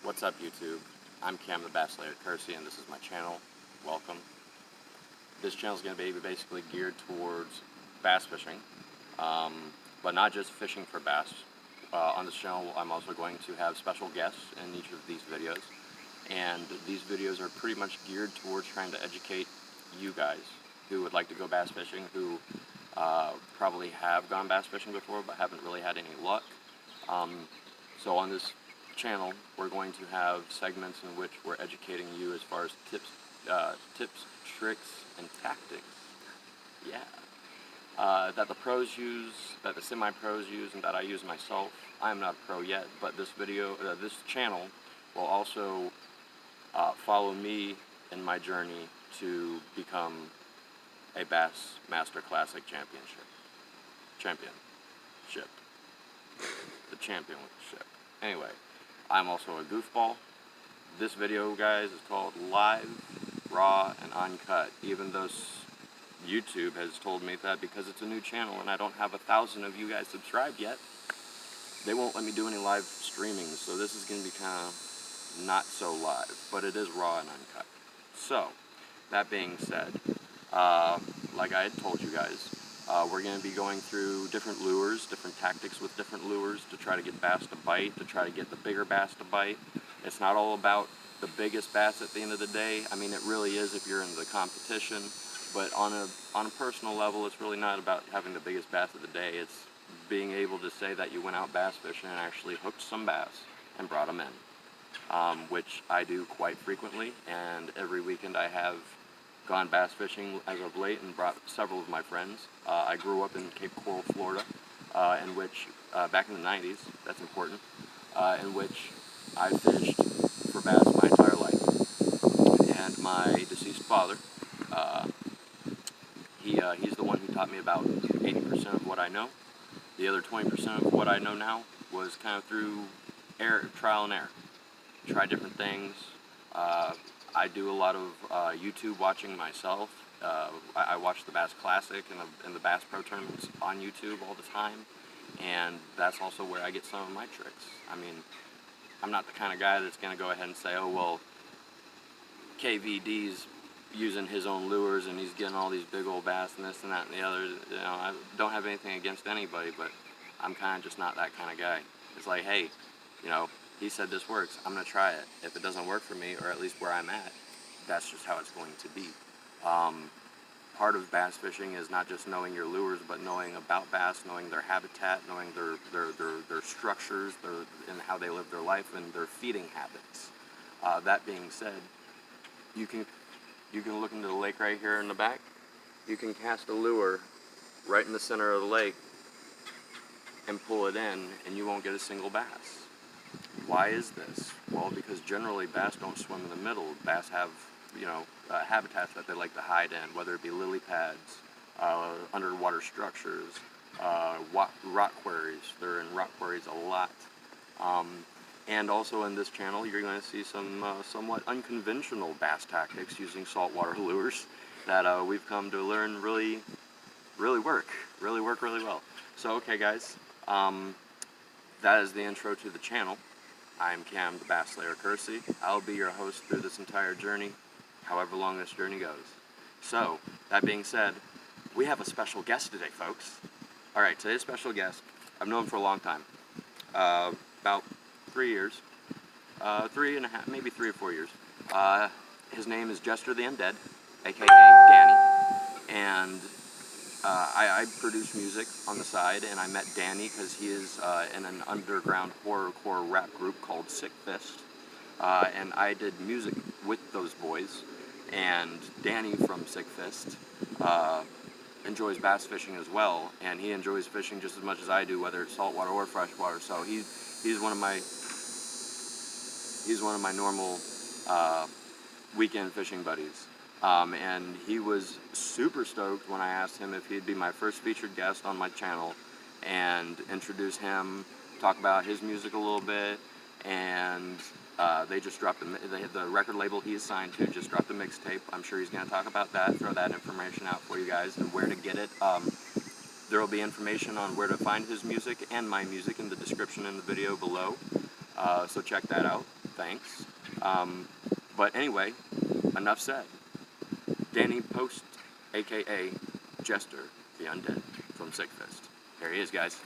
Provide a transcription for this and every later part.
What's up, YouTube? I'm Cam the Bass Slayer Kersey, and this is my channel. Welcome. This channel is going to be basically geared towards bass fishing, but not just fishing for bass. On this channel, I'm also going to have special guests in each of these videos, and these videos are pretty much geared towards trying to educate you guys who would like to go bass fishing, who probably have gone bass fishing before but haven't really had any luck. So on this channel, we're going to have segments in which we're educating you as far as tips, tricks, and tactics. Yeah. That the pros use, that the semi-pros use, and that I use myself. I'm not a pro yet, but this channel will also follow me in my journey to become a Bass Master Classic champion. The championship. Anyway, I'm also a goofball. This video, guys, is called Live, Raw, and Uncut, even though YouTube has told me that because it's a new channel and I don't have 1,000 of you guys subscribed yet, they won't let me do any live streaming, so this is going to be kind of not so live, but it is raw and uncut. So, that being said, like I had told you guys, we're going to be going through different lures, different tactics with different lures to try to get bass to bite, to try to get the bigger bass to bite. It's not all about the biggest bass at the end of the day. I mean, it really is if you're in the competition, but on a personal level, it's really not about having the biggest bass of the day. It's being able to say that you went out bass fishing and actually hooked some bass and brought them in, which I do quite frequently, and every weekend I have gone bass fishing as of late and brought several of my friends. I grew up in Cape Coral, Florida, in which, back in the 90s, that's important, in which I fished for bass my entire life. And my deceased father, he's the one who taught me about 80% of what I know. The other 20% of what I know now was kind of through trial and error. Try different things. I do a lot of YouTube watching myself. I watch the Bass Classic and the Bass Pro tournaments on YouTube all the time, and that's also where I get some of my tricks. I mean, I'm not the kind of guy that's going to go ahead and say, oh, well, KVD's using his own lures and he's getting all these big old bass and this and that and the other. You know, I don't have anything against anybody, but I'm kind of just not that kind of guy. It's like, hey, you know, he said this works, I'm going to try it. If it doesn't work for me, or at least where I'm at, that's just how it's going to be. Part of bass fishing is not just knowing your lures, but knowing about bass, knowing their habitat, knowing their structures, and how they live their life, and their feeding habits. That being said, you can look into the lake right here in the back. You can cast a lure right in the center of the lake and pull it in, and you won't get a single bass. Why is this? Well, because generally bass don't swim in the middle. Bass have, you know, habitats that they like to hide in, whether it be lily pads, underwater structures, rock quarries. They're in rock quarries a lot. And also in this channel, you're going to see some somewhat unconventional bass tactics using saltwater lures that we've come to learn really work really well. So, okay, guys. That is the intro to the channel. I'm Cam the Bass Slayer Kersey. I'll be your host through this entire journey, however long this journey goes. So, that being said, we have a special guest today, folks. Alright, today's special guest, I've known him for a long time. About 3 years. 3.5, maybe 3 or 4 years. His name is Jester the Undead, aka Danny. And I produce music on the side, and I met Danny because he is in an underground horrorcore rap group called SIC Fist, and I did music with those boys. And Danny from SIC Fist enjoys bass fishing as well, and he enjoys fishing just as much as I do, whether it's saltwater or freshwater. So he's one of my normal weekend fishing buddies. And he was super stoked when I asked him if he'd be my first featured guest on my channel and introduce him, talk about his music a little bit, and they just dropped the record label he's signed to just dropped a mixtape. I'm sure he's going to talk about that, throw that information out for you guys and where to get it. There will be information on where to find his music and my music in the description in the video below. So check that out. Thanks. But anyway, enough said. Danny Post, aka Jester, the Undead from SIC Fist. Here he is, guys.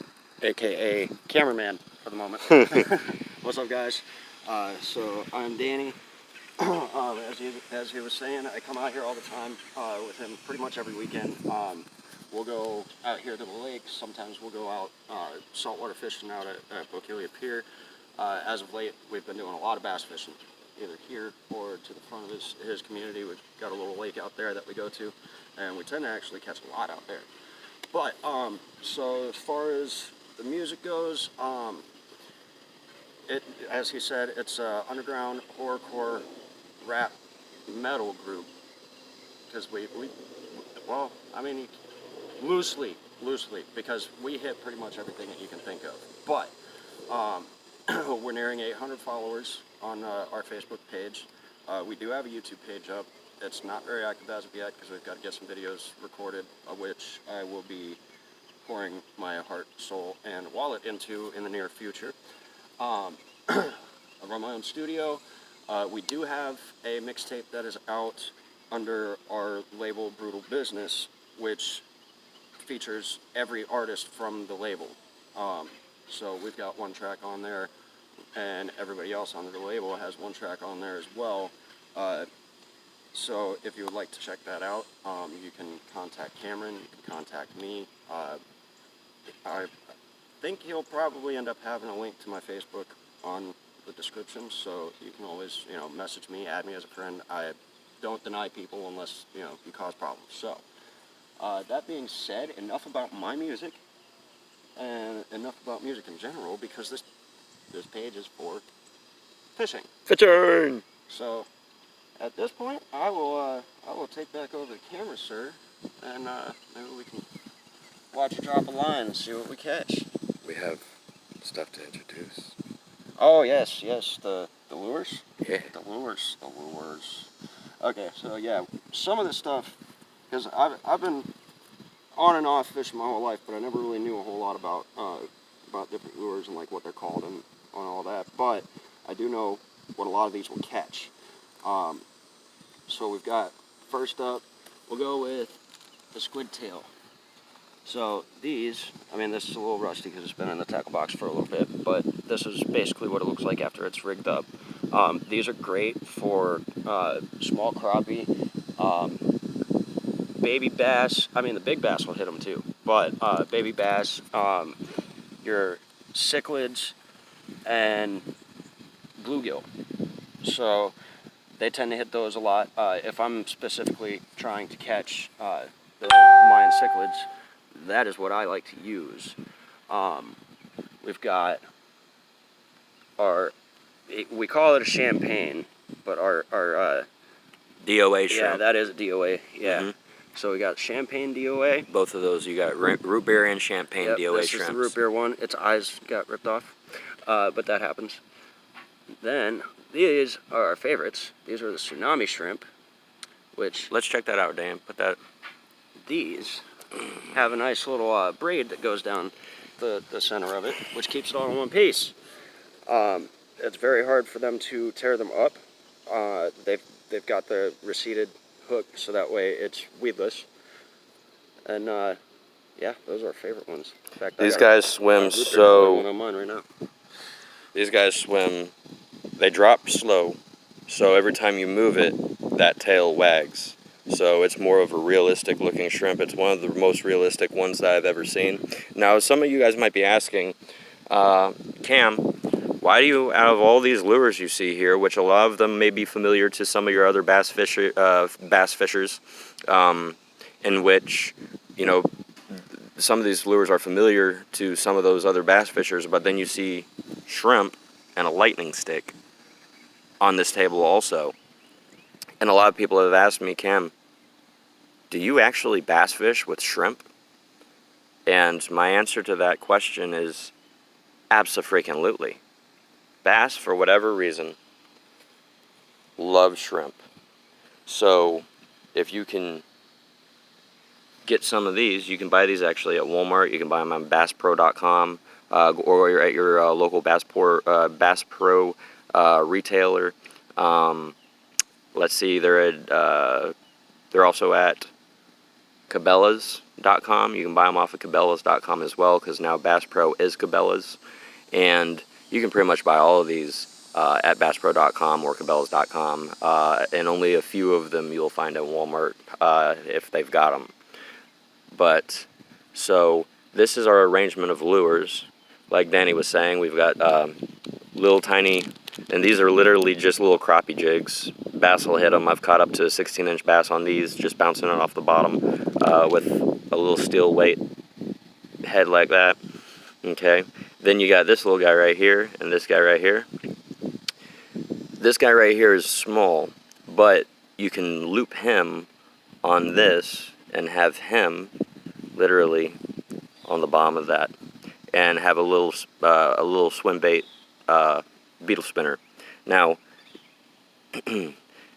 AKA cameraman for the moment. What's up, guys? So I'm Danny. As he was saying, I come out here all the time with him pretty much every weekend. We'll go out here to the lake. Sometimes we'll go out saltwater fishing out at Bokelia Pier. As of late, we've been doing a lot of bass fishing, either here or to the front of his community. We've got a little lake out there that we go to, and we tend to actually catch a lot out there. But so as far as the music goes, as he said, it's an underground horrorcore rap metal group. Because well, I mean, loosely, because we hit pretty much everything that you can think of. But we're nearing 800 followers on our Facebook page. We do have a YouTube page up. It's not very active as of yet because we've got to get some videos recorded, of which I will be pouring my heart, soul, and wallet into in the near future. I run my own studio. We do have a mixtape that is out under our label Brutal Business, which features every artist from the label. So we've got one track on there, and everybody else on the label has one track on there as well. So if you would like to check that out, you can contact Cameron, you can contact me. I think he'll probably end up having a link to my Facebook on the description, so you can always, message me, add me as a friend. I don't deny people unless, you cause problems. So, that being said, enough about my music, and enough about music in general, because this page is for fishing. Fishing! So, at this point, I will take back over the camera, sir, and maybe we can watch you drop a line and see what we catch. We have stuff to introduce. Oh, yes, the lures? Yeah. The lures. Okay, so yeah, some of this stuff, because I've been on and off fishing my whole life, but I never really knew a whole lot about different lures and like what they're called and all that, but I do know what a lot of these will catch. So we've got, first up, we'll go with the squid tail. So these, this is a little rusty because it's been in the tackle box for a little bit, but this is basically what it looks like after it's rigged up. These are great for small crappie, baby bass. The big bass will hit them too, but baby bass, your cichlids, and bluegill. So they tend to hit those a lot. If I'm specifically trying to catch the Mayan cichlids, that is what I like to use. We've got we call it a champagne, but our DOA shrimp. Yeah, that is a DOA, yeah. Mm-hmm. So we got champagne DOA. Both of those, you got root beer and champagne DOA this shrimps. Is the root beer one. Its eyes got ripped off, but that happens. Then, these are our favorites. These are the tsunami shrimp, which... Let's check that out, Dan. Put that... These have a nice little braid that goes down the center of it, which keeps it all in one piece. It's very hard for them to tear them up. They've got the receded hook, so that way it's weedless. And yeah, those are our favorite ones. In fact, these guys swim so... on mine right now. These guys swim, they drop slow, so every time you move it, that tail wags. So it's more of a realistic looking shrimp. It's one of the most realistic ones that I've ever seen. Now, some of you guys might be asking, Cam, why do you, out of all these lures you see here, which a lot of them may be familiar to some of your other bass fishers, in which, some of these lures are familiar to some of those other bass fishers, but then you see shrimp and a lightning stick on this table also. And a lot of people have asked me, Cam, do you actually bass fish with shrimp? And my answer to that question is abso-freaking-lutely. Bass, for whatever reason, love shrimp. So if you can get some of these, you can buy these actually at Walmart. You can buy them on BassPro.com. or you're at your local Bass Pro retailer. Let's see, they're also at Cabela's.com. You can buy them off of Cabela's.com as well, because now Bass Pro is Cabela's, and you can pretty much buy all of these at BassPro.com or Cabela's.com, and only a few of them you'll find at Walmart if they've got them. But so this is our arrangement of lures. Like Danny was saying, we've got little tiny, and these are literally just little crappie jigs. Bass will hit them. I've caught up to a 16-inch bass on these, just bouncing it off the bottom with a little steel weight head like that. Okay. Then you got this little guy right here and this guy right here. This guy right here is small, but you can loop him on this and have him literally on the bottom of that, and have a little swim bait beetle spinner. Now,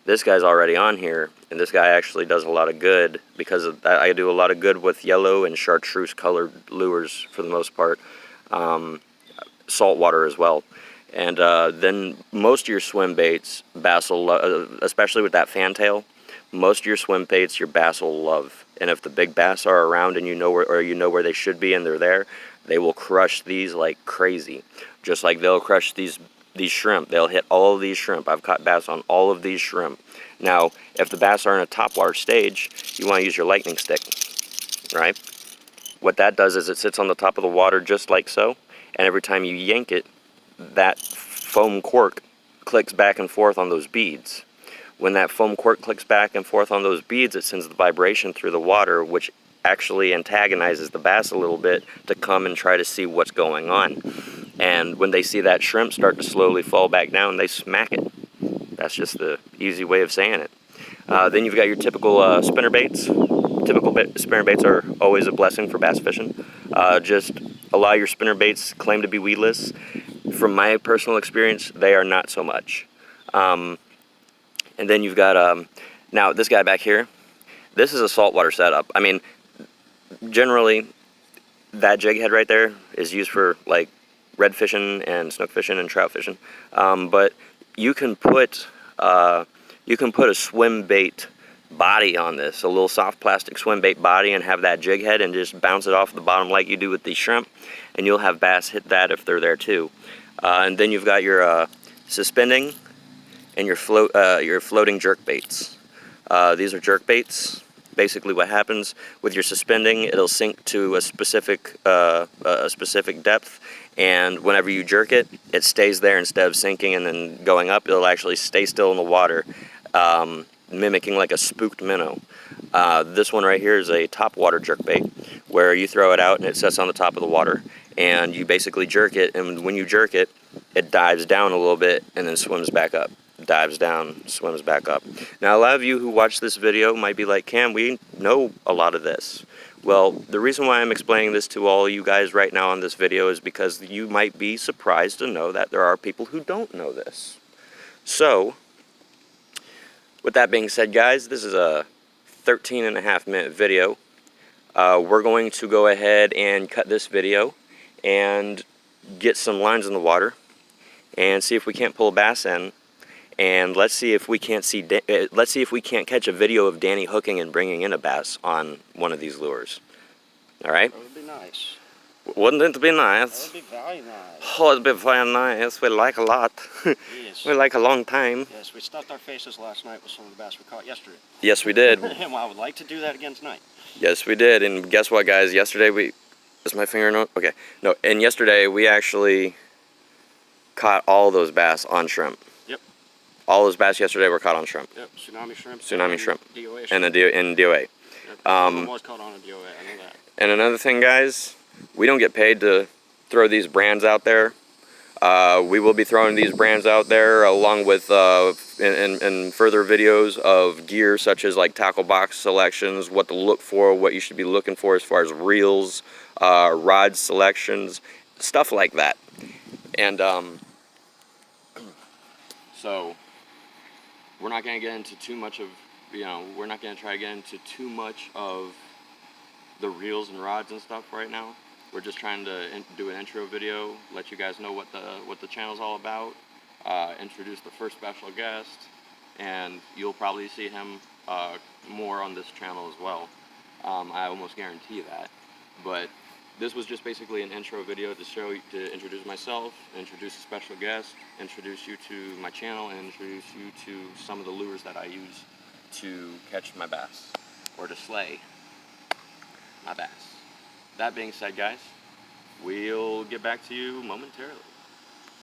this guy's already on here, and this guy actually does a lot of good, because I do a lot of good with yellow and chartreuse colored lures for the most part, saltwater as well. And then most of your swim baits, bass will especially with that fantail, most of your swim baits your bass will love. And if the big bass are around and you know where they should be and they're there, they will crush these like crazy. Just like they'll crush these shrimp. They'll hit all of these shrimp. I've caught bass on all of these shrimp. Now, if the bass are in a topwater stage, you want to use your lightning stick, right? What that does is it sits on the top of the water just like so, and every time you yank it, that foam cork clicks back and forth on those beads. When that foam cork clicks back and forth on those beads, it sends the vibration through the water, which actually antagonizes the bass a little bit to come and try to see what's going on. And when they see that shrimp start to slowly fall back down, they smack it. That's just the easy way of saying it. Then you've got your typical spinner baits. Typical spinner baits are always a blessing for bass fishing. Just a lot of your spinner baits claim to be weedless. From my personal experience, they are not so much. And then you've got, now this guy back here, this is a saltwater setup. I mean, generally, that jig head right there is used for like red fishing and snook fishing and trout fishing. But you can put a swim bait body on this, a little soft plastic swim bait body, and have that jig head and just bounce it off the bottom like you do with the shrimp, and you'll have bass hit that if they're there too. And then you've got your suspending and your floating jerk baits. These are jerk baits. Basically what happens with your suspending, it'll sink to a specific depth, and whenever you jerk it, it stays there instead of sinking and then going up. It'll actually stay still in the water, mimicking like a spooked minnow. This one right here is a top water jerk bait, where you throw it out and it sits on the top of the water, and you basically jerk it, and when you jerk it, it dives down a little bit and then swims back up. Dives down, swims back up. Now, a lot of you who watch this video might be like, Cam, we know a lot of this. Well, the reason why I'm explaining this to all you guys right now on this video is because you might be surprised to know that there are people who don't know this. So, with that being said, guys, this is a 13.5-minute video. We're going to go ahead and cut this video and get some lines in the water and see if we can't pull a bass in. And let's see if we can't catch a video of Danny hooking and bringing in a bass on one of these lures. All right? That would be nice. Wouldn't it be nice? That would be very nice. Oh, it'd be very nice. We like a lot. Yes. We like a long time. Yes, we stuffed our faces last night with some of the bass we caught yesterday. Yes, we did. And I would like to do that again tonight. Yes, we did. And guess what, guys? Yesterday is my finger no? Okay. No, and yesterday we actually caught all those bass on shrimp. Yep. All those bass yesterday were caught on shrimp. Yep, tsunami shrimp. Tsunami shrimp. DOA shrimp. And in DOA. Yep. One was caught on a DOA, I know that. And another thing, guys, we don't get paid to throw these brands out there. We will be throwing these brands out there along with in further videos of gear such as like tackle box selections, what to look for, what you should be looking for as far as reels, rod selections, stuff like that. And so we're not going to get into too much of, we're not going to try to get into too much of the reels and rods and stuff right now. We're just trying to do an intro video, let you guys know what the channel's all about, introduce the first special guest, and you'll probably see him more on this channel as well. I almost guarantee that. But this was just basically an intro video to introduce myself, introduce a special guest, introduce you to my channel, and introduce you to some of the lures that I use to catch my bass, or to slay my bass. That being said, guys, we'll get back to you momentarily.